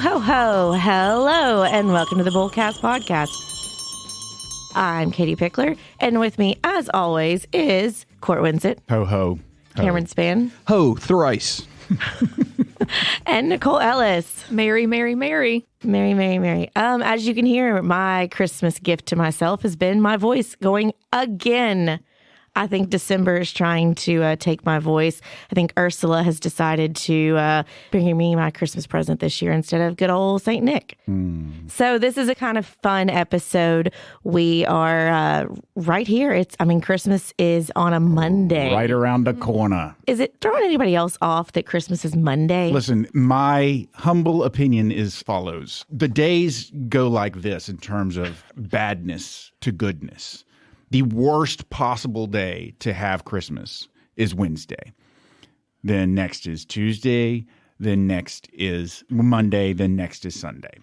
ho, ho. Hello, and welcome to the BullCast podcast. I'm Katie Pickler, and with me, as always, is Cort Winsett. Ho, ho. Cameron Spann. Ho, thrice. And Nicole Ellis. Merry, Merry, Merry. Merry, Merry, Merry. As you can hear, my Christmas gift to myself has been my voice going again. I think December is trying to take my voice. I think Ursula has decided to bring me my Christmas present this year instead of good old St. Nick. So this is a kind of fun episode. We are right here. Christmas is on a Monday. Right around the corner. Is it throwing anybody else off that Christmas is Monday? Listen, my humble opinion is follows. The days go like this in terms of badness to goodness. The worst possible day to have Christmas is Wednesday. Then next is Tuesday. Then next is Monday. Then next is Sunday.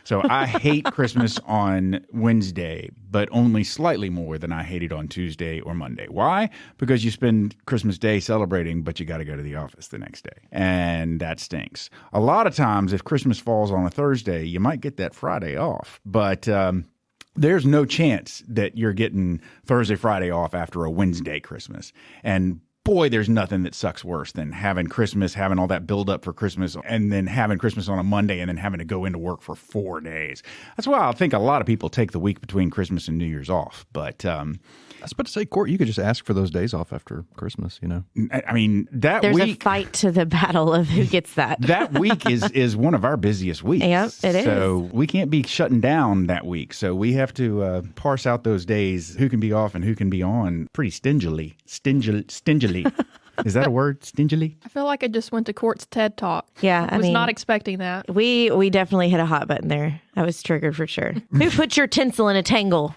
So I hate Christmas on Wednesday, but only slightly more than I hate it on Tuesday or Monday. Why? Because you spend Christmas Day celebrating, but you got to go to the office the next day. And that stinks. A lot of times, if Christmas falls on a Thursday, you might get that Friday off. But there's no chance that you're getting Thursday, Friday off after a Wednesday Christmas. And boy, there's nothing that sucks worse than having Christmas, having all that build up for Christmas, and then having Christmas on a Monday and then having to go into work for 4 days. That's why I think a lot of people take the week between Christmas and New Year's off. But I was about to say, Cort, you could just ask for those days off after Christmas, you know? I mean, that There's week... a fight to the battle of who gets that. That week is one of our busiest weeks. Yep, it is. So we can't be shutting down that week. So we have to parse out those days, who can be off and who can be on, pretty stingily. Stingily. Is that a word? Stingily? I feel like I just went to Cort's TED Talk. Yeah, I was not expecting that. We definitely hit a hot button there. I was triggered for sure. Who put your tinsel in a tangle?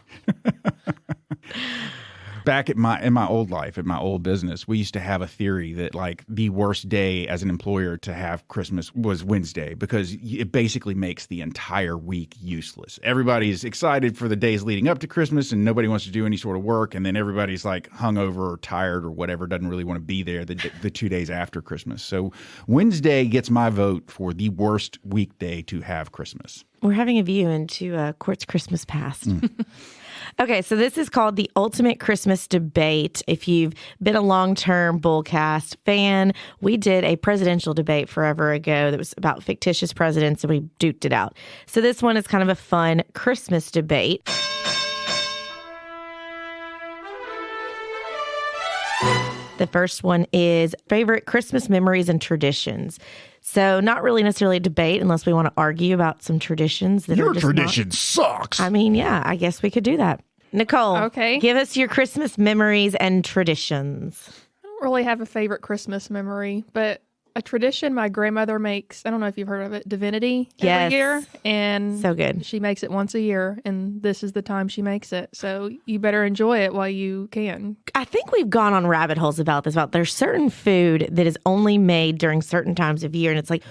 Back in my old life, at my old business, we used to have a theory that like the worst day as an employer to have Christmas was Wednesday because it basically makes the entire week useless. Everybody's excited for the days leading up to Christmas and nobody wants to do any sort of work. And then everybody's like hungover or tired or whatever, doesn't really want to be there the 2 days after Christmas. So Wednesday gets my vote for the worst weekday to have Christmas. We're having a view into Cort's Christmas past. Okay, so this is called the Ultimate Christmas Debate. If you've been a long-term BullCast fan, we did a presidential debate forever ago that was about fictitious presidents, and we duked it out. So this one is kind of a fun Christmas debate. The first one is favorite Christmas memories and traditions. So not really necessarily a debate unless we want to argue about some traditions. That Your are just tradition sucks. I mean, yeah, I guess we could do that. Nicole, Okay. Give us your Christmas memories and traditions. I don't really have a favorite Christmas memory, but a tradition my grandmother makes, I don't know if you've heard of it, divinity Yes. every year. And So good. she makes it once a year, and this is the time she makes it. So you better enjoy it while you can. I think we've gone on rabbit holes about this, about there's certain food that is only made during certain times of year. And it's like,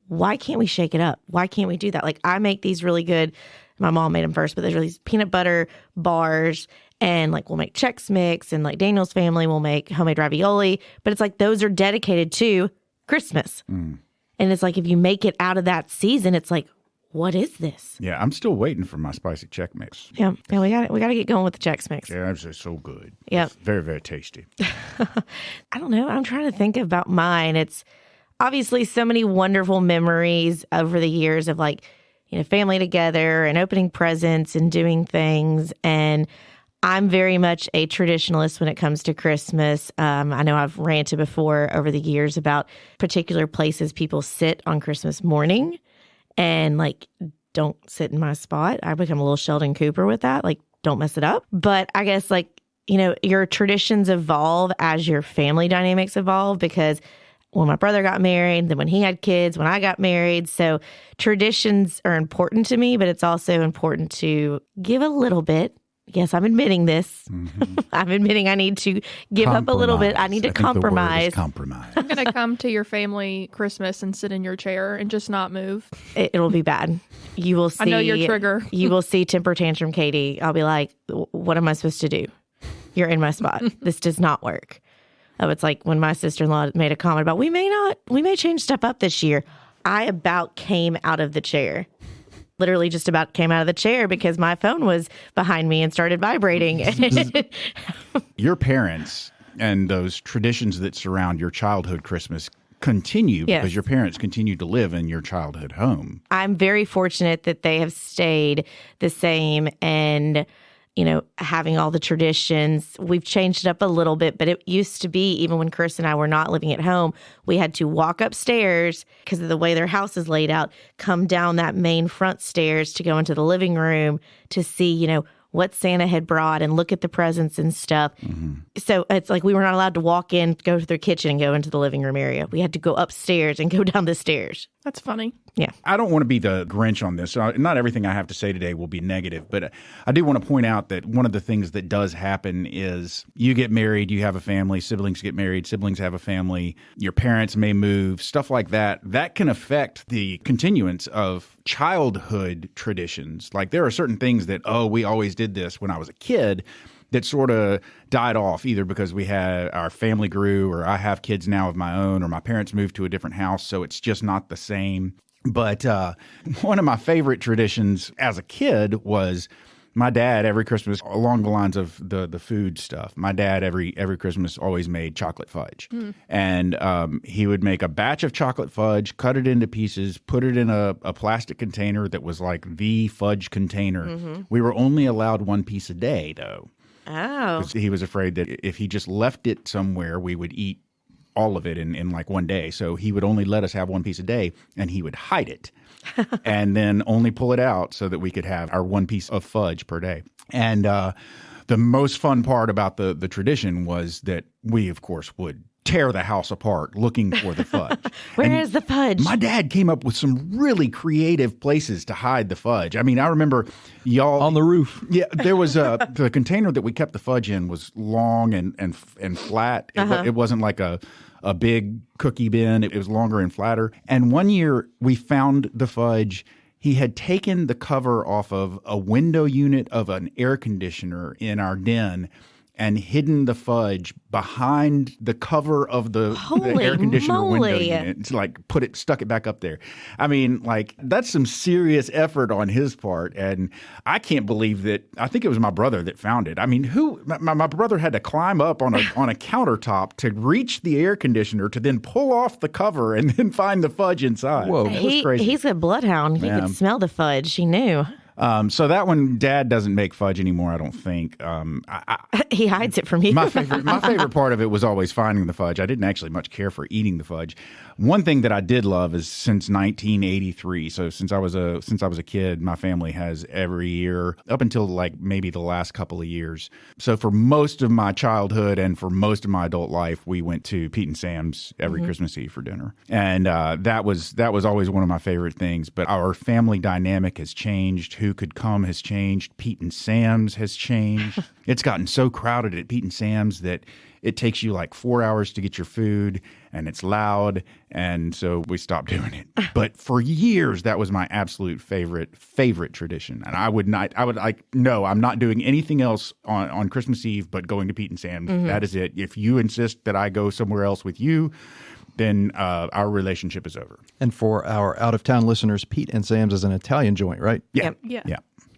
why can't we shake it up? Why can't we do that? Like I make these really good, my mom made them first, but there's these peanut butter bars and like we'll make Chex Mix and like Daniel's family will make homemade ravioli. But it's like those are dedicated to Christmas. And it's like if you make it out of that season, it's like, what is this? Yeah, I'm still waiting for my spicy Chex Mix. Yeah, we got to get going with the Chex Mix. Yeah, it's just so good. Yep. It's very, very tasty. I don't know. I'm trying to think about mine. It's obviously so many wonderful memories over the years of like, you know, family together and opening presents and doing things. And I'm very much a traditionalist when it comes to Christmas. I know I've ranted before over the years about particular places people sit on Christmas morning and like don't sit in my spot. I become a little Sheldon Cooper with that. Like, don't mess it up. But I guess like, you know, your traditions evolve as your family dynamics evolve because when my brother got married, then when he had kids, when I got married. So traditions are important to me, but it's also important to give a little bit. Yes, I'm admitting this. I'm admitting I need to give up a little bit. I need to compromise. Compromise. I'm going to come to your family Christmas and sit in your chair and just not move. It'll be bad. You will see. I know your trigger. You will see temper tantrum, Katie. I'll be like, what am I supposed to do? You're in my spot. This does not work. Oh, it's like when my sister-in-law made a comment about, we may change stuff up this year. I about came out of the chair. Literally just about came out of the chair because my phone was behind me and started vibrating. Your parents and those traditions that surround your childhood Christmas continue Yes. because your parents continue to live in your childhood home. I'm very fortunate that they have stayed the same and, having all the traditions. We've changed it up a little bit, but it used to be, even when Chris and I were not living at home, we had to walk upstairs because of the way their house is laid out, come down that main front stairs to go into the living room to see, what Santa had brought and look at the presents and stuff. Mm-hmm. So it's like we were not allowed to walk in, go to their kitchen and go into the living room area. We had to go upstairs and go down the stairs. That's funny. Yeah. I don't want to be the Grinch on this. So not everything I have to say today will be negative, but I do want to point out that one of the things that does happen is you get married, you have a family, siblings get married, siblings have a family, your parents may move, stuff like that. That can affect the continuance of childhood traditions. Like there are certain things that, we always did this when I was a kid, that sort of died off either because we had our family grew or I have kids now of my own or my parents moved to a different house. So it's just not the same. But one of my favorite traditions as a kid was my dad every Christmas, along the lines of the food stuff. My dad every Christmas always made chocolate fudge. And he would make a batch of chocolate fudge, cut it into pieces, put it in a plastic container that was like the fudge container. Mm-hmm. We were only allowed one piece a day, though. Oh. He was afraid that if he just left it somewhere, we would eat all of it in like one day. So he would only let us have one piece a day, and he would hide it and then only pull it out so that we could have our one piece of fudge per day. And the most fun part about the tradition was that we, of course, would tear the house apart looking for the fudge. Where is the fudge? My dad came up with some really creative places to hide the fudge. I mean, I remember y'all On the roof. Yeah, there was the container that we kept the fudge in was long and flat. It wasn't like a big cookie bin. It was longer and flatter. And one year we found the fudge. He had taken the cover off of a window unit of an air conditioner in our den and hidden the fudge behind the cover of the air conditioner window unit. It's like stuck it back up there. I mean, like that's some serious effort on his part. And I can't believe that. I think it was my brother that found it. I mean, my brother had to climb up on a countertop to reach the air conditioner to then pull off the cover and then find the fudge inside. Whoa. That was crazy. He's a bloodhound. He could smell the fudge. He knew. So that one, Dad doesn't make fudge anymore, I don't think. He hides it from you. My favorite part of it was always finding the fudge. I didn't actually much care for eating the fudge. One thing that I did love is since 1983, so since I was a kid, my family has every year up until like maybe the last couple of years. So for most of my childhood and for most of my adult life, we went to Pete and Sam's every Christmas Eve for dinner, and that was always one of my favorite things. But our family dynamic has changed. Who could come has changed. Pete and Sam's has changed. It's gotten so crowded at Pete and Sam's that it takes you like 4 hours to get your food, and it's loud, and so we stopped doing it. But for years, that was my absolute favorite tradition. And I'm not doing anything else on Christmas Eve but going to Pete and Sam's. Mm-hmm. That is it. If you insist that I go somewhere else with you, then our relationship is over. And for our out-of-town listeners, Pete and Sam's is an Italian joint, right? Yeah. Yep. Yeah.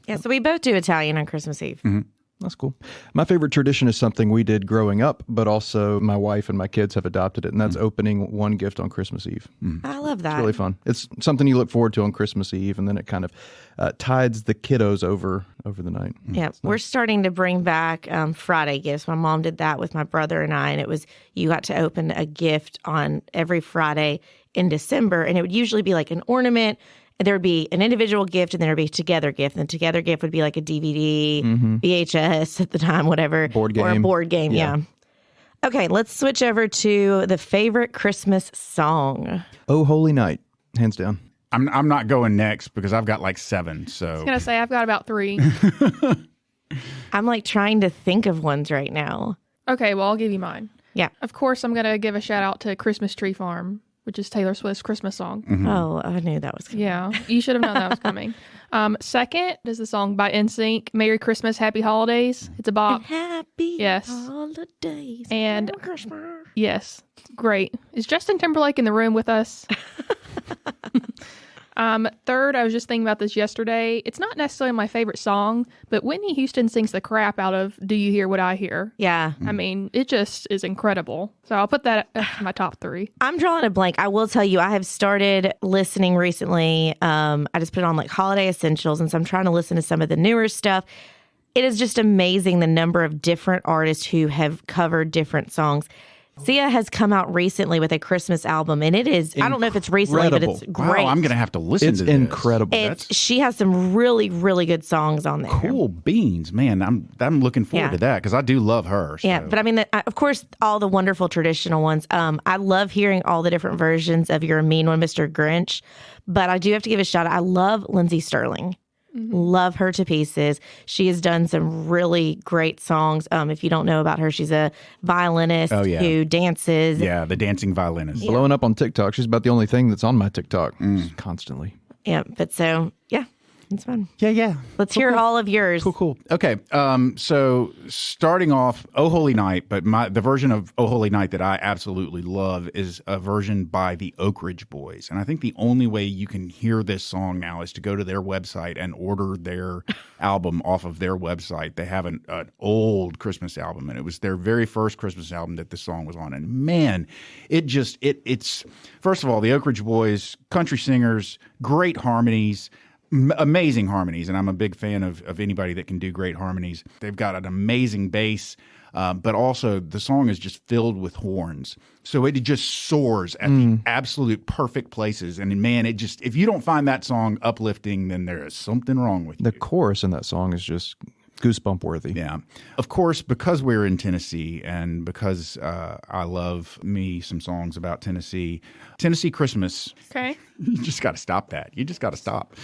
Yeah, so we both do Italian on Christmas Eve. Mm-hmm. That's cool. My favorite tradition is something we did growing up, but also my wife and my kids have adopted it, and that's opening one gift on Christmas Eve. I love that. It's really fun. It's something you look forward to on Christmas Eve, and then it kind of tides the kiddos over the night. Yeah, we're starting to bring back Friday gifts. My mom did that with my brother and I, and it was you got to open a gift on every Friday in December, and it would usually be like an ornament. There would be an individual gift, and then there would be a together gift. And the together gift would be like a DVD, VHS at the time, whatever. Board game. Or a board game, yeah. Okay, let's switch over to the favorite Christmas song. Oh, Holy Night, hands down. I'm not going next because I've got like 7. So I was going to say, I've got about 3. I'm like trying to think of ones right now. Okay, well, I'll give you mine. Yeah. Of course, I'm going to give a shout out to Christmas Tree Farm, which is Taylor Swift's Christmas song. Mm-hmm. Oh, I knew that was coming. Yeah, you should have known that was coming. Second is the song by NSYNC, Merry Christmas, Happy Holidays. It's a bop. Happy holidays. And Merry Christmas. yes, great. Is Justin Timberlake in the room with us? Third, I was just thinking about this yesterday. It's not necessarily my favorite song, but Whitney Houston sings the crap out of Do You Hear What I Hear? Yeah. I mean, it just is incredible. So I'll put that as my top 3. I'm drawing a blank. I will tell you, I have started listening recently. I just put on like holiday essentials, and so I'm trying to listen to some of the newer stuff. It is just amazing the number of different artists who have covered different songs. Sia has come out recently with a Christmas album, and it is, I don't know if it's recently, but it's great. Wow, I'm going to have to listen to this. It's incredible. She has some really, really good songs on there. Cool beans, man. I'm looking forward to that because I do love her. So. Yeah, but I mean, of course, all the wonderful traditional ones. I love hearing all the different versions of You're a Mean One, Mr. Grinch, but I do have to give a shout out. I love Lindsay Sterling. Love her to pieces. She has done some really great songs. If you don't know about her, she's a violinist who dances. Yeah, the dancing violinist. Blowing up on TikTok. She's about the only thing that's on my TikTok constantly. Yeah, but so, yeah, it's fun. Yeah. Let's hear all of yours. Cool. Okay, so starting off, Oh Holy Night, but the version of Oh Holy Night that I absolutely love is a version by the Oak Ridge Boys. And I think the only way you can hear this song now is to go to their website and order their album off of their website. They have an old Christmas album, and it was their very first Christmas album that this song was on. And man, it's first of all, the Oak Ridge Boys, country singers, great harmonies, amazing harmonies, and I'm a big fan of anybody that can do great harmonies. They've got an amazing bass, but also the song is just filled with horns. So it just soars at the absolute perfect places. And man, it just, if you don't find that song uplifting, then there is something wrong with you. The chorus in that song is just goosebump worthy. Yeah. Of course, because we're in Tennessee and because I love me some songs about Tennessee Christmas. Okay. You just got to stop that. You just got to stop.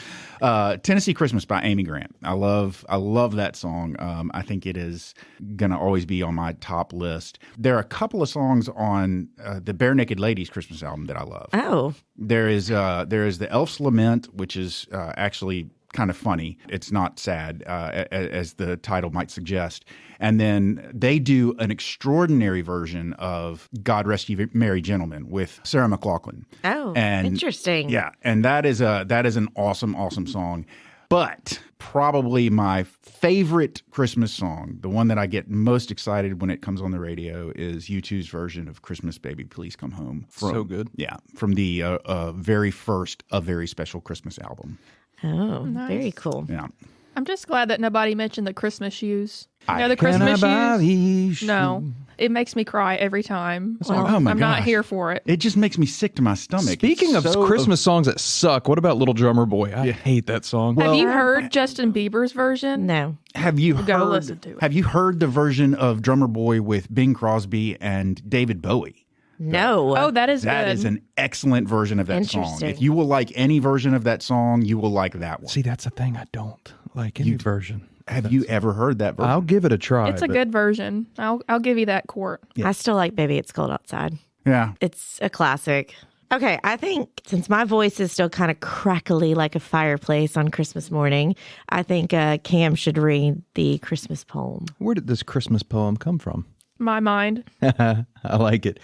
Tennessee Christmas by Amy Grant. I love that song. I think it is going to always be on my top list. There are a couple of songs on the Bare Naked Ladies Christmas album that I love. Oh. There is the Elf's Lament, which is actually kind of funny. It's not sad, as the title might suggest. And then they do an extraordinary version of God Rest Ye Merry Gentlemen with Sarah McLachlan. Oh, and interesting. Yeah, and that is an awesome, awesome song. But probably my favorite Christmas song, the one that I get most excited when it comes on the radio, is U2's version of Christmas Baby Please Come Home. So good. Yeah, from the very first A Very Special Christmas album. Oh, Nice. Very cool. Yeah. I'm just glad that nobody mentioned the Christmas shoes. You know, the Can Christmas I buy shoes? these No. It makes me cry every time. Well, Oh my I'm not gosh. here for it. It just makes me sick to my stomach. Speaking It's of so- Christmas songs that suck, what about Little Drummer Boy? I hate that song. Have you heard Justin Bieber's version? No. Have you Go heard? listen to it. Have you heard the version of Drummer Boy with Bing Crosby and David Bowie? No. Oh, that is That good. is an excellent version of that song. Interesting. If you will like any version of that song, you will like that one. See, that's the thing. I don't like any version. Have you ever heard that version? I'll give it a try. It's a but good version. I'll give you that, Cort. I still like Baby It's Cold Outside. Yeah. It's a classic. Okay, I think since my voice is still kind of crackly like a fireplace on Christmas morning, I think Cam should read the Christmas poem. Where did this Christmas poem come from? My mind. I like it.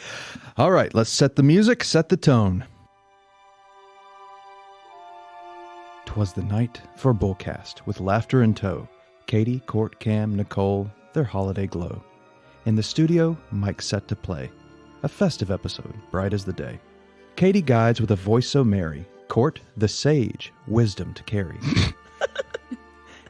All right, let's set the music, set the tone. 'Twas the night for BullCast with laughter in tow. Katie, Cort, Cam, Nicole, their holiday glow. In the studio, Mike set to play. A festive episode, bright as the day. Katie guides with a voice so merry. Cort, the sage, wisdom to carry.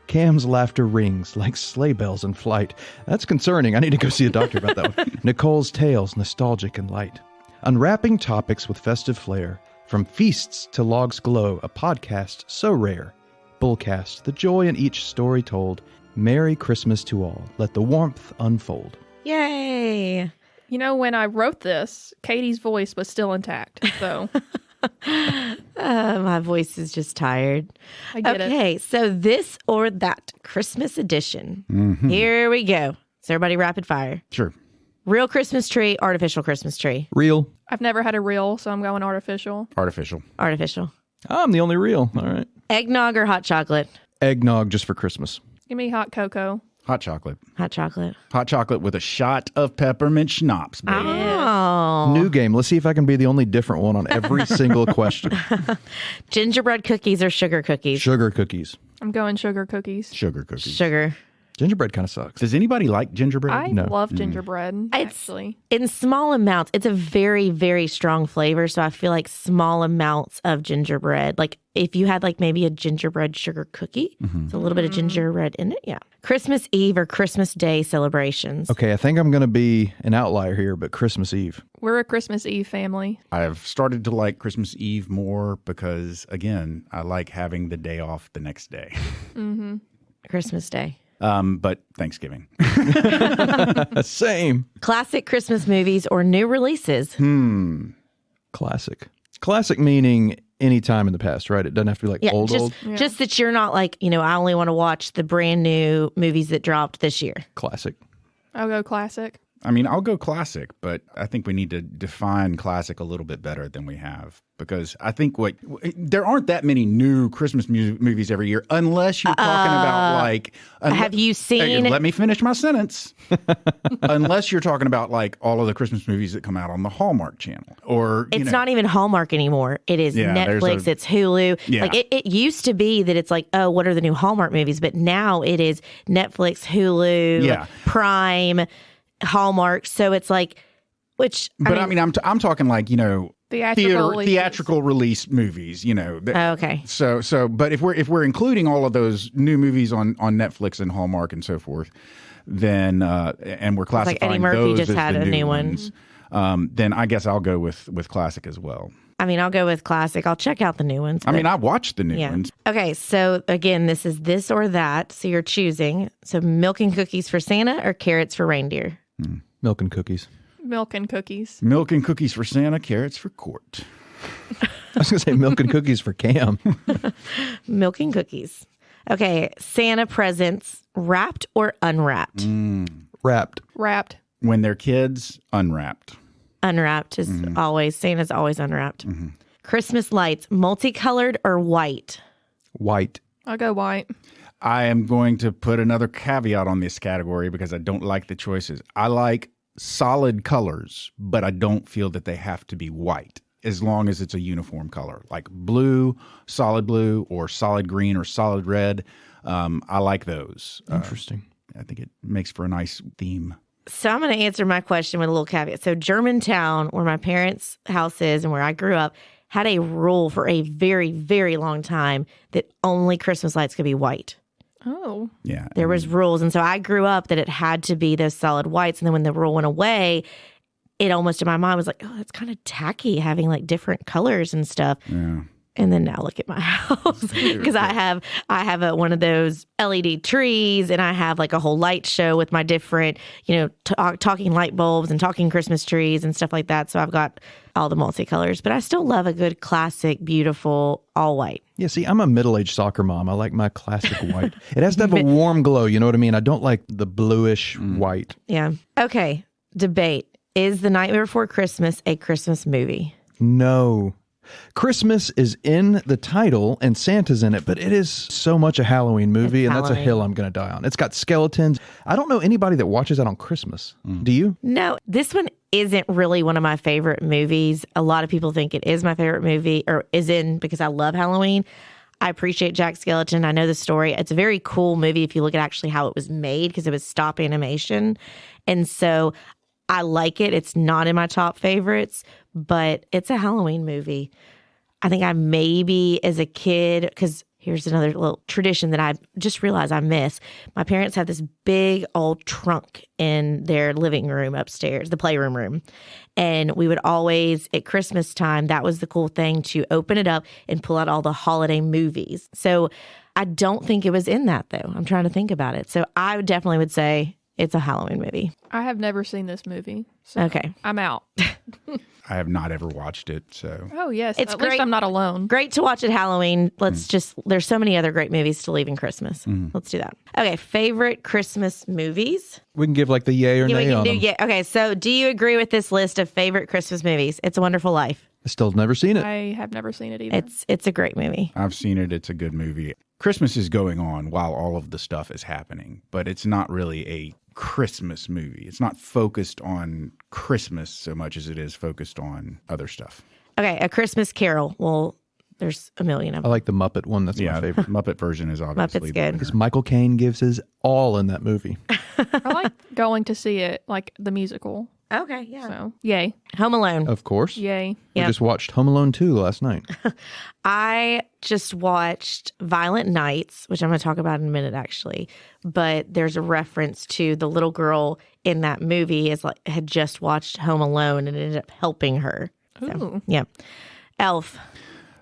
Cam's laughter rings like sleigh bells in flight. That's concerning. I need to go see a doctor about that one. Nicole's tales nostalgic and light. Unwrapping topics with festive flair. From feasts to logs glow, a podcast so rare. BullCast, the joy in each story told. Merry Christmas to all. Let the warmth unfold. Yay! You know, when I wrote this, Katie's voice was still intact. So My voice is just tired. I get it. Okay, so this or that Christmas edition. Here we go. Is everybody rapid fire? Sure. Real Christmas tree, artificial Christmas tree. Real. I've never had a real, so I'm going artificial. Artificial. Artificial. I'm the only real. All right. Eggnog or hot chocolate? Eggnog just for Christmas. Give me hot cocoa. Hot chocolate. Hot chocolate. Hot chocolate with a shot of peppermint schnapps, baby. Oh. New game. Let's see if I can be the only different one on every single question. Gingerbread cookies or sugar cookies? Sugar cookies. I'm going sugar cookies. Sugar cookies. Sugar. Gingerbread kind of sucks. Does anybody like gingerbread? I No. love gingerbread, actually. In small amounts, it's a very, very strong flavor. So I feel like small amounts of gingerbread, like if you had like maybe a gingerbread sugar cookie, it's a little bit of gingerbread in it. Yeah. Christmas Eve or Christmas Day celebrations. Okay, I think I'm going to be an outlier here, but Christmas Eve. We're a Christmas Eve family. I've started to like Christmas Eve more because, again, I like having the day off the next day. Christmas Day. But Thanksgiving. Same. Classic Christmas movies or new releases. Classic. Classic meaning any time in the past, right? It doesn't have to be like old. Just that you're not like, I only want to watch the brand new movies that dropped this year. Classic. I'll go classic. I mean, I'll go classic, but I think we need to define classic a little bit better than we have, because I think there aren't that many new Christmas movies every year, unless you're talking about like. Have you seen? Let me finish my sentence. Unless you're talking about like all of the Christmas movies that come out on the Hallmark Channel, or It's not even Hallmark anymore. It is Netflix. It's Hulu. Yeah. Like it used to be that it's like, oh, what are the new Hallmark movies? But now it is Netflix, Hulu, Prime, Hallmark. So it's like, I'm talking like, theatrical release movies, okay. So, but if we're including all of those new movies on Netflix and Hallmark and so forth, then and we're classifying like Eddie Murphy those just as had the a new ones, then I guess I'll go with classic as well. I mean, I'll go with classic. I'll check out the new ones. I mean, I watched the new ones. Okay, so again, this is this or that. So you're choosing. So milk and cookies for Santa or carrots for reindeer? Milk and cookies. Milk and cookies. Milk and cookies for Santa, carrots for Cort. I was going to say milk and cookies for Cam. Milk and cookies. Okay, Santa presents, wrapped or unwrapped? Wrapped. Wrapped. When they're kids, unwrapped. Unwrapped is always, Santa's always unwrapped. Christmas lights, multicolored or white? White. I'll go white. I am going to put another caveat on this category because I don't like the choices. I like solid colors, but I don't feel that they have to be white as long as it's a uniform color, like blue, or solid green or solid red. I like those. Interesting. I think it makes for a nice theme. So I'm going to answer my question with a little caveat. So Germantown, where my parents' house is and where I grew up, had a rule for a very, very long time that only Christmas lights could be white. Oh. Yeah. There was rules. And so I grew up that it had to be those solid whites. And then when the rule went away, it almost in my mind was like, oh, that's kind of tacky having like different colors and stuff. Yeah. And then now look at my house because I have one of those LED trees and I have like a whole light show with my different, talking light bulbs and talking Christmas trees and stuff like that. So I've got all the multicolors, but I still love a good classic, beautiful, all white. Yeah, see, I'm a middle-aged soccer mom. I like my classic white. It has to have a warm glow, you know what I mean? I don't like the bluish white. Yeah. Okay. Debate. Is The Nightmare Before Christmas a Christmas movie? No. Christmas is in the title and Santa's in it, but it is so much a Halloween movie, and that's a hill I'm going to die on. It's got skeletons. I don't know anybody that watches that on Christmas. Do you? No, this one isn't really one of my favorite movies. A lot of people think it is my favorite movie or is in because I love Halloween. I appreciate Jack Skellington. I know the story. It's a very cool movie if you look at actually how it was made because it was stop animation. And so I like it. It's not in my top favorites, but it's a Halloween movie. I think I maybe as a kid, because here's another little tradition that I just realized I miss. My parents had this big old trunk in their living room upstairs, the playroom room. And we would always, at Christmas time, that was the cool thing to open it up and pull out all the holiday movies. So I don't think it was in that, though. I'm trying to think about it. So I definitely would say it's a Halloween movie. I have never seen this movie. So Okay. I'm out. I have not ever watched it, so. Oh, yes. It's At great. least I'm not alone. Great to watch at Halloween. There's so many other great movies to leave in Christmas. Let's do that. Okay, favorite Christmas movies? We can give like the yay or nay on them. Okay, so do you agree with this list of favorite Christmas movies? It's a Wonderful Life. Still never seen it. I have never seen it either. It's a great movie. I've seen it. It's a good movie. Christmas is going on while all of the stuff is happening, but it's not really a Christmas movie. It's not focused on Christmas so much as it is focused on other stuff. Okay, A Christmas Carol. Well, there's a million of I them. like the Muppet one. That's my favorite. Muppet version is obviously Muppet's the good. winner. Because Michael Caine gives his all in that movie. I like going to see it, like the musical. Okay, yeah. So, yay. Home Alone. Of course. Yay. We Yep. just watched Home Alone 2 last night. I just watched Violent Nights, which I'm going to talk about in a minute, actually. But there's a reference to the little girl in that movie had just watched Home Alone and it ended up helping her. So, Ooh. yeah. Elf.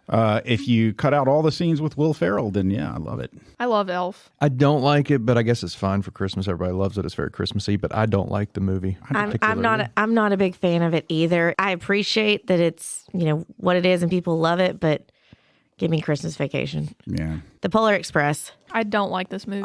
If you cut out all the scenes with Will Ferrell, then yeah, I love it. I love Elf. I don't like it, but I guess it's fine for Christmas. Everybody loves it. It's very Christmassy, but I don't like the movie. I'm not a big fan of it either. I appreciate that it's, what it is and people love it, but give me Christmas Vacation. Yeah. The Polar Express. I don't like this movie.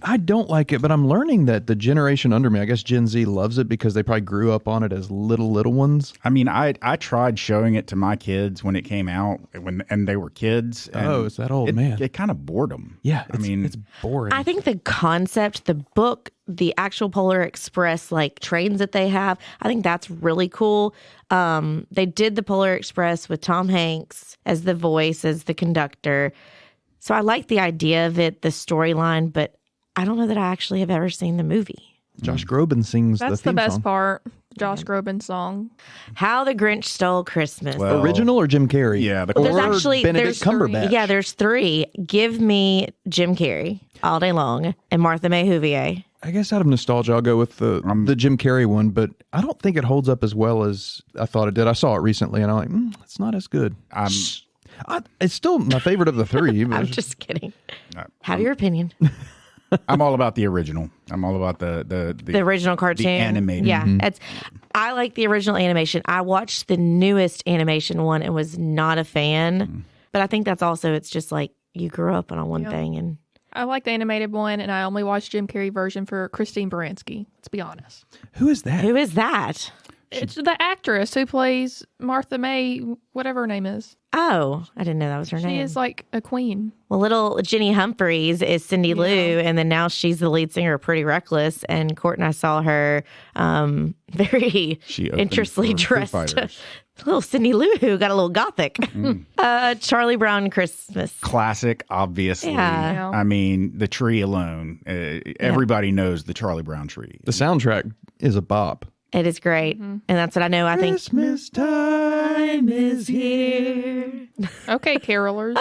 I don't like it, but I'm learning that the generation under me, I guess Gen Z, loves it because they probably grew up on it as little ones. I mean, I tried showing it to my kids when it came out, and they were kids. And Oh, it's that old, man. It kind of bored them. Yeah, it's it's boring. I think the concept, the book, the actual Polar Express trains that they have, I think that's really cool. They did the Polar Express with Tom Hanks as the voice, as the conductor. So I like the idea of it, the storyline, but I don't know that I actually have ever seen the movie. Josh Groban sings That's the theme the best song. part. Josh Groban's song. How the Grinch Stole Christmas. Well, Original or Jim Carrey? Yeah, the- or There's actually- Benedict there's Cumberbatch. Yeah, there's three. Give me Jim Carrey all day long and Martha May Huvier. I guess out of nostalgia, I'll go with the Jim Carrey one, but I don't think it holds up as well as I thought it did. I saw it recently, and I'm like, it's not as good. It's still my favorite of the three. But I'm just kidding. Have your opinion. I'm all about the original. I'm all about the original cartoon. the animated. Yeah. I like the original animation. I watched the newest animation one and was not a fan. But I think that's also, it's just like you grew up on one thing. And I like the animated one, and I only watched Jim Carrey version for Christine Baranski. Let's be honest. who is that? who is that? It's the actress who plays Martha May, whatever her name is. Oh, I didn't know that was her She name. is like a queen. Well, little Jenny Humphreys is Cindy Lou, and then now she's the lead singer of Pretty Reckless. And Cort and I saw her very She opened interestingly for Foo dressed. Fighters. Little Cindy Lou who got a little gothic. Charlie Brown Christmas. Classic, obviously. Yeah. I mean, the tree alone. Everybody knows the Charlie Brown tree. The soundtrack is a bop. It is great. And that's what I know. I think Christmas time is here. Okay, carolers.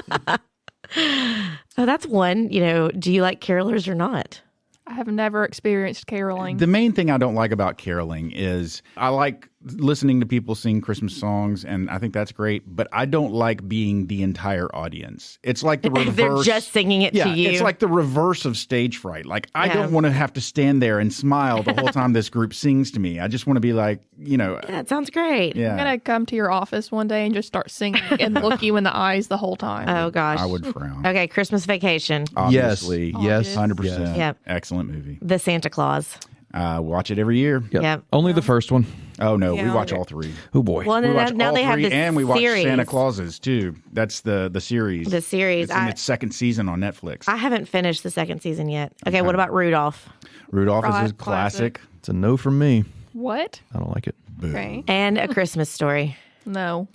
oh, that's one. Do you like carolers or not? I have never experienced caroling. The main thing I don't like about caroling is I like listening to people sing Christmas songs, and I think that's great, but I don't like being the entire audience. It's like the reverse. They're just singing it to you. It's like the reverse of stage fright. Like, I Yeah. don't want to have to stand there and smile the whole time this group sings to me. I just want to be like, Yeah, it sounds great. yeah. I'm going to come to your office one day and just start singing and look you in the eyes the whole time. Oh, gosh. I would frown. Okay, Christmas Vacation. Obviously. Yes. 100%. Yep. Excellent movie. The Santa Claus. Watch it every year. Yep. Only the first one. Oh, no. We Yeah. watch all three. Oh, boy. Well, We watch now all they have three, this and we watch series. Santa Clauses, too. That's the series. The series. It's in its second season on Netflix. I haven't finished the second season yet. Okay, what about Rudolph? Rudolph is a Classic. classic. It's a no from me. What? I don't like it. Okay. And A Christmas Story. No.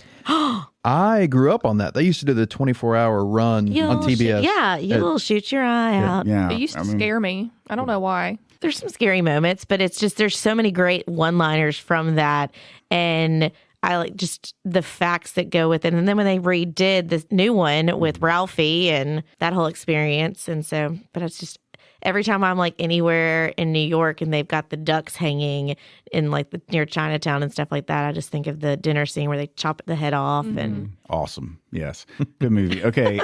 I grew up on that. They used to do the 24-hour run on TBS. You'll shoot your eye out. Yeah. It used to scare me. I don't know why. There's some scary moments, but it's just there's so many great one-liners from that, and I like just the facts that go with it. And then when they redid this new one with Ralphie and that whole experience, and so, but it's just every time I'm like anywhere in New York and they've got the ducks hanging in like near Chinatown and stuff like that, I just think of the dinner scene where they chop the head off and. Awesome. Yes. Good movie. Okay.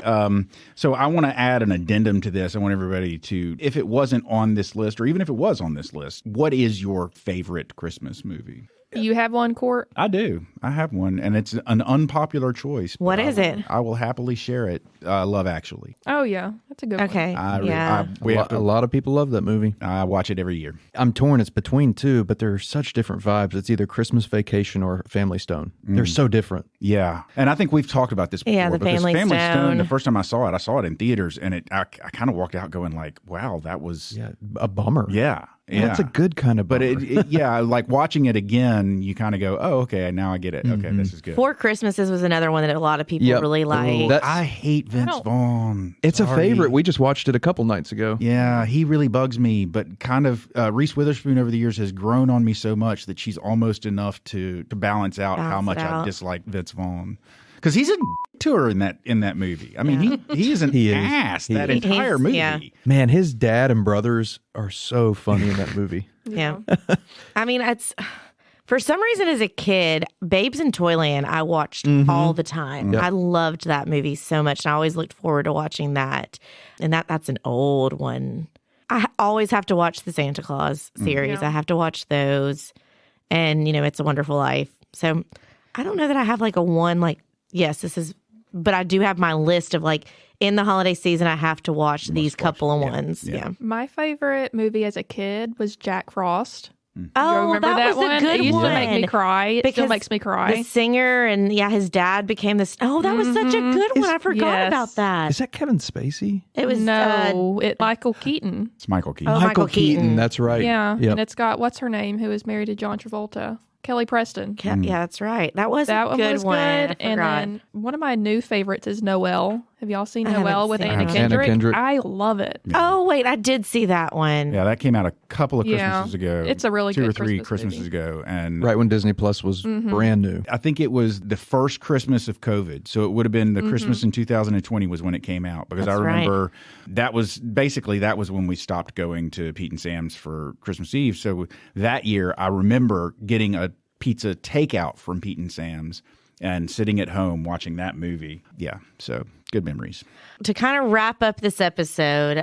So I want to add an addendum to this. I want everybody to, if it wasn't on this list, or even if it was on this list, what is your favorite Christmas movie? You have one, Cort? I do. I have one, and it's an unpopular choice. but What I is will- it? I will happily share it. Love Actually. Oh, yeah. That's a good one. Okay. A lot of people love that movie. I watch it every year. I'm torn. It's between two, but they're such different vibes. It's either Christmas Vacation or Family Stone. They're so different. Yeah, and I think we've talked about this before. Yeah, the because Family Stone. The first time I saw it in theaters, and I kind of walked out going like, "Wow, that was Yeah, a bummer. yeah." That's a good kind of bummer. But like watching it again, you kind of go, "Oh, okay, now I get it. Okay, this is good." Four Christmases was another one that a lot of people Yep. really like. That- I hate Vince Vaughn. It's a Sorry. favorite. We just watched it a couple nights ago. Yeah, he really bugs me, but kind of Reese Witherspoon over the years has grown on me so much that she's almost enough to balance out how Balance much it I out. dislike Vince Vaughn. Because he's a to her in that movie. I mean, he is an He is. ass He that is. entire He's- movie. yeah. Man, his dad and brothers are so funny in that movie. Yeah. I mean, it's for some reason as a kid, Babes in Toyland, I watched all the time. Yep. I loved that movie so much, and I always looked forward to watching that. And that's an old one. I always have to watch the Santa Claus series. Yeah. I have to watch those, and It's a Wonderful Life. So I don't know that I have like a one like yes, this is. But I do have my list of like in the holiday season, I have to watch these couple of ones. Yeah. My favorite movie as a kid was Jack Frost. Oh, You remember that was one? a good It used one. to make me cry. It still Because makes me The cry. singer and his dad became this. Oh, that was such a good one. I forgot Yes. about that. Is that Kevin Spacey? It was No, it Michael Keaton. It's Michael Keaton. Oh, Michael Keaton. That's right. Yeah, Yep. and it's got what's her name who is married to John Travolta, Kelly Preston. Yeah, that's right. That was That a one good was one. good. I And forgot. then one of my new favorites is Noelle. Have y'all seen I haven't Noelle with seen Anna that. Anna Kendrick? Kendrick. I love it. Oh wait, I did see that one. Yeah, that came out a couple of Yeah. Christmases ago. It's a really two or good three Christmas Christmases movie. ago, and Right when Disney Plus was brand new. I think it was the first Christmas of COVID. So it would have been the Christmas in 2020 was when it came out because That's I right. remember that was when we stopped going to Pete and Sam's for Christmas Eve. So that year, I remember getting a pizza takeout from Pete and Sam's and sitting at home watching that movie. Yeah, so good memories. To kind of wrap up this episode,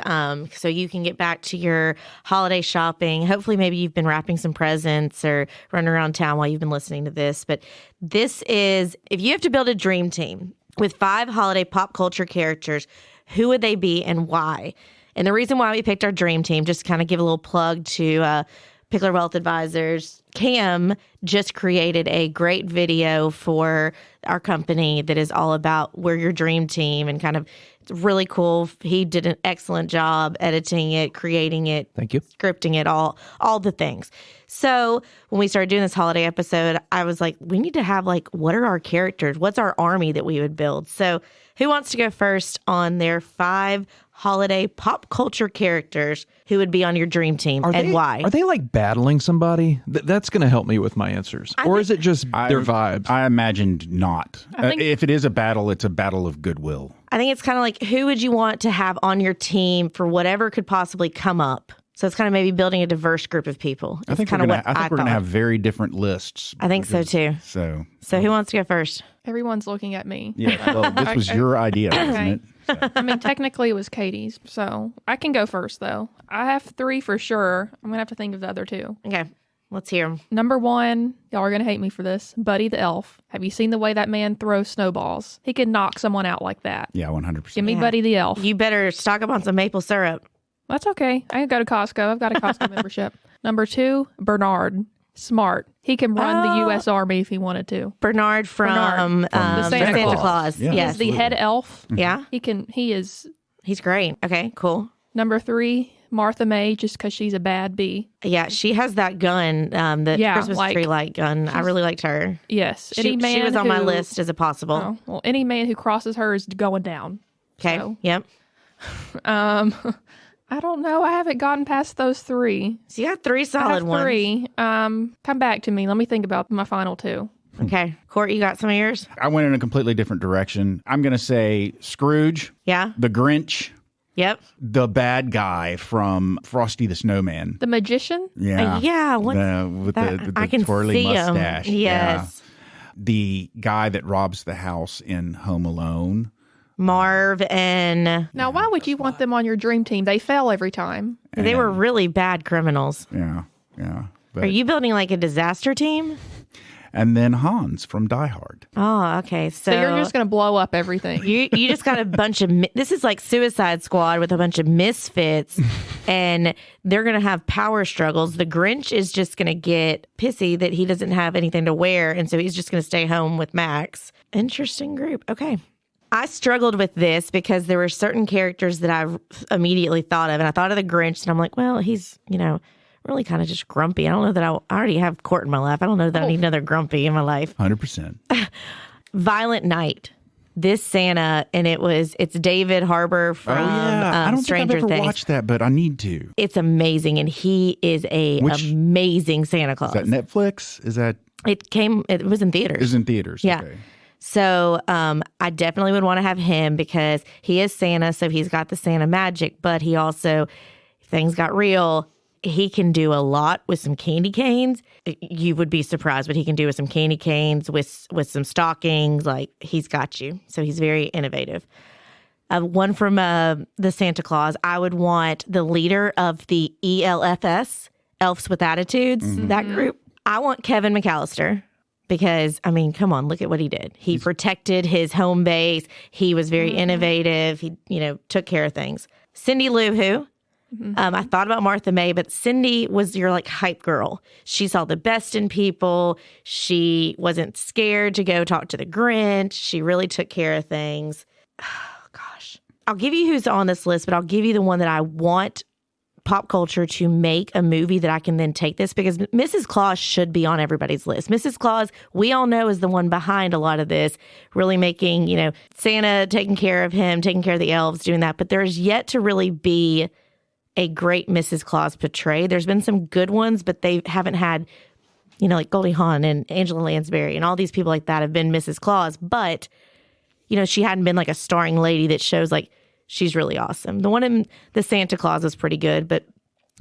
so you can get back to your holiday shopping. Hopefully, maybe you've been wrapping some presents or running around town while you've been listening to this. But this is, if you have to build a dream team with 5 holiday pop culture characters, who would they be and why? And the reason why we picked our dream team, just to kind of give a little plug to Pickler Wealth Advisors. Cam just created a great video for our company that is all about we're your dream team and kind of it's really cool. He did an excellent job editing it, creating it, Thank you. scripting it, all the things. So when we started doing this holiday episode, I was like, we need to have like, what are our characters? What's our army that we would build? So who wants to go first on their 5 holiday pop culture characters who would be on your dream team and why? Are they like battling somebody? That's going to help me with my answers. Or is it just their vibes? I imagined not. I think- If it is a battle, it's a battle of goodwill. I think it's kind of like who would you want to have on your team for whatever could possibly come up? So it's kind of maybe building a diverse group of people. I think kind we're of gonna, what I think we're going to thought. have very different lists. I think so too. So So who wants to go first? Everyone's looking at me. yeah, well, this was your idea, wasn't it? I mean, technically it was Katie's, so I can go first though. I have 3 for sure. I'm gonna have to think of the other 2. Okay, let's hear them. Number 1, y'all are gonna hate me for this. Buddy the Elf. Have you seen the way that man throws snowballs? He could knock someone out like that. Yeah, 100%. Give me Yeah. Buddy the Elf. You better stock up on some maple syrup. That's okay. I can go to Costco. I've got a Costco membership. Number 2, Bernard. Smart. He can run the U.S. Army if he wanted to. Bernard from the Santa Santa Claus. Claus. Yeah. Yes. He's the head elf. Yeah, He is. he's great. Okay, cool. Number 3, Martha May, just because she's a bad bee. Yeah, she has that gun, the Yeah, Christmas like, tree light gun. I really liked her. Yes. She was on my list as a possible. Oh, well, any man who crosses her is going down. Okay, So, yep. I don't know. I haven't gotten past those 3. So you got 3 I solid have ones. 3. Come back to me. Let me think about my final 2. Okay, Cort, you got some of yours? I went in a completely different direction. I'm going to say Scrooge, Yeah. the Grinch, Yep. the bad guy from Frosty the Snowman. The magician? Yeah. Yeah. What? With that- the I can twirly see him. mustache. Yes. Yeah. The guy that robs the house in Home Alone. Marv and Now, why would you want them on your dream team? They fail every time. they were really bad criminals. Yeah. Yeah. But, Are you building like a disaster team? And then Hans from Die Hard. Oh, okay. So So you're just going to blow up everything. you just got a bunch of this is like Suicide Squad with a bunch of misfits, and they're going to have power struggles. The Grinch is just going to get pissy that he doesn't have anything to wear, and so he's just going to stay home with Max. Interesting group. Okay. I struggled with this because there were certain characters that I immediately thought of, and I thought of the Grinch, and I'm like, well, he's, really kind of just grumpy. I don't know that I already have Cort in my life. I don't know that I need another grumpy in my life. 100%. Violent Night. This Santa, and it's David Harbour from I don't Stranger think I've ever Things. watched that, but I need to. It's amazing, and he is amazing Santa Claus. Is that Netflix? Is that? It was in theaters. It was in theaters. Yeah. Okay. So I definitely would want to have him because he is Santa, so he's got the Santa magic, but he also, if things got real, he can do a lot with some candy canes. You would be surprised what he can do with some candy canes, with some stockings. Like, he's got you. So he's very innovative. One from the Santa Claus, I would want the leader of the ELFS, Elves with Attitudes, that group. I want Kevin McAllister. Because, come on, look at what he did. He protected his home base. He was very innovative. He, took care of things. Cindy Lou Who. I thought about Martha May, but Cindy was your hype girl. She saw the best in people. She wasn't scared to go talk to the Grinch. She really took care of things. Oh, gosh. I'll give you who's on this list, but I'll give you the one that I want pop culture to make a movie that I can then take this, because Mrs. Claus should be on everybody's list. Mrs. Claus, we all know, is the one behind a lot of this, really making, Santa taking care of him, taking care of the elves, doing that. But there's yet to really be a great Mrs. Claus portrayed. There's been some good ones, but they haven't had, like Goldie Hawn and Angela Lansbury and all these people like that have been Mrs. Claus. But, she hadn't been like a starring lady that shows she's really awesome. The one in the Santa Claus was pretty good, but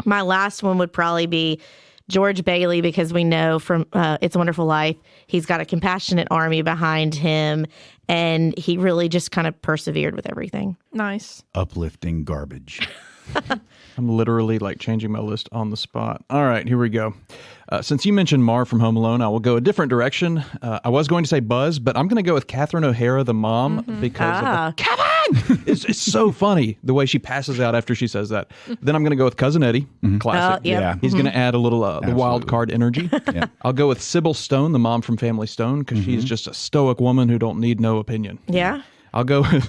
my last one would probably be George Bailey, because we know from It's a Wonderful Life, he's got a compassionate army behind him, and he really just kind of persevered with everything. Nice. Uplifting garbage. I'm literally changing my list on the spot. All right, here we go. Since you mentioned Marv from Home Alone, I will go a different direction. I was going to say Buzz, but I'm going to go with Catherine O'Hara, the mom, because of Kevin! It's so funny the way she passes out after she says that. Then I'm going to go with Cousin Eddie, classic. Yep. Yeah. He's going to add a little the wild card energy. Yeah. I'll go with Sybil Stone, the mom from Family Stone, because she's just a stoic woman who don't need no opinion. Yeah. I'll go with,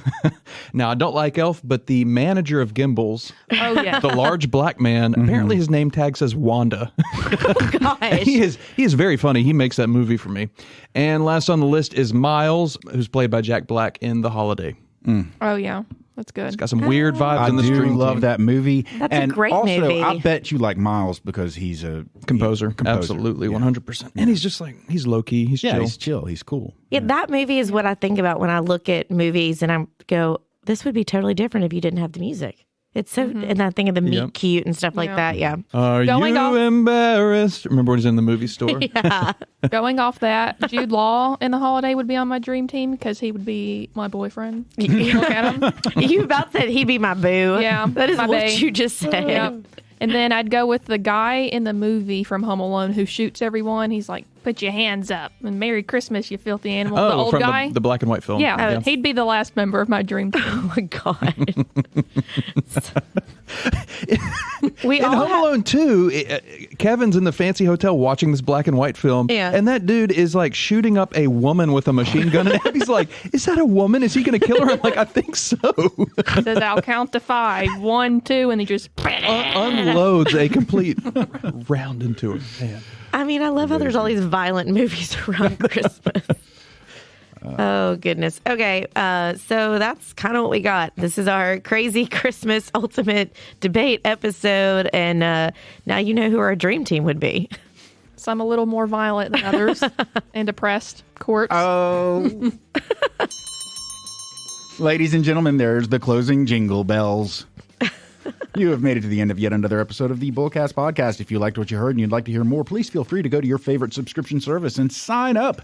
now I don't like Elf, but the manager of Gimbals, Oh, yeah. the large black man, apparently his name tag says Wanda. Oh, gosh. He is very funny. He makes that movie for me. And last on the list is Miles, who's played by Jack Black in The Holiday. Oh, yeah. That's good. It's got some weird vibes I in the do stream love team. that movie. That's a and great also, movie. I bet you like Miles because he's a Composer. composer. Absolutely, Yeah. 100%. And he's just he's low-key. He's Yeah, chill. he's chill. He's cool. Yeah, that movie is what I think about when I look at movies and I go, this would be totally different if you didn't have the music. It's so, and I think of the meet Yep. cute and stuff like Yeah. that. Yeah. Are Going you off- embarrassed? Remember when he's in the movie store? Yeah. Going off that, Jude Law in The Holiday would be on my dream team because he would be my boyfriend. Look at him. You about said he'd be my boo. Yeah, That is my what bae. you just said. Yep. And then I'd go with the guy in the movie from Home Alone who shoots everyone. He's like, put your hands up and Merry Christmas, you filthy animal. The old from guy. the black and white film. Yeah, he'd be the last member of my dream team. Oh my God. We In all Home Alone 2, Kevin's in the fancy hotel watching this black and white film, Yeah. and that dude is shooting up a woman with a machine gun, and Abby's like, is that a woman? Is he going to kill her? I'm like, I think so. Says, I'll count to 5. 1, 2, and he just... Unloads a complete round into her. Man. I mean, I love how there's all these violent movies around Christmas. Oh, goodness. Okay, so that's kind of what we got. This is our crazy Christmas ultimate debate episode, and now you know who our dream team would be. Some a little more violent than others and depressed. Cort. Oh. Ladies and gentlemen, there's the closing jingle bells. You have made it to the end of yet another episode of the BullCast podcast. If you liked what you heard and you'd like to hear more, please feel free to go to your favorite subscription service and sign up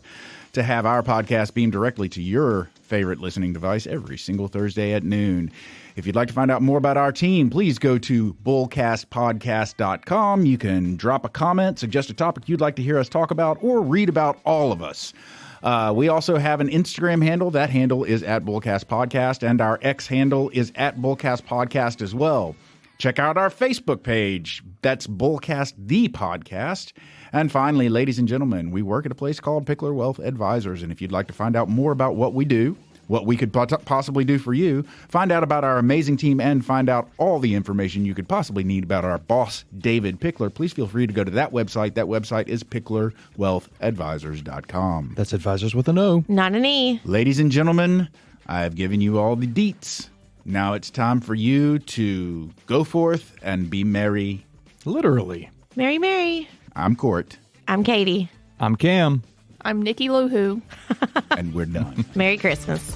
to have our podcast beamed directly to your favorite listening device every single Thursday at noon. If you'd like to find out more about our team, please go to bullcastpodcast.com. You can drop a comment, suggest a topic you'd like to hear us talk about, or read about all of us. We also have an Instagram handle. That handle is at BullCast Podcast, and our X handle is at BullCast Podcast as well. Check out our Facebook page. That's BullCast, the podcast. And finally, ladies and gentlemen, we work at a place called Pickler Wealth Advisors. And if you'd like to find out more about what we do, what we could possibly do for you, find out about our amazing team, and find out all the information you could possibly need about our boss, David Pickler, please feel free to go to that website. That website is picklerwealthadvisors.com. That's advisors with an O. Not an E. Ladies and gentlemen, I have given you all the deets. Now it's time for you to go forth and be merry. Literally. Mary, Mary. I'm Cort. I'm Katie. I'm Cam. I'm Nikki Lou Who. And we're done. Merry Christmas.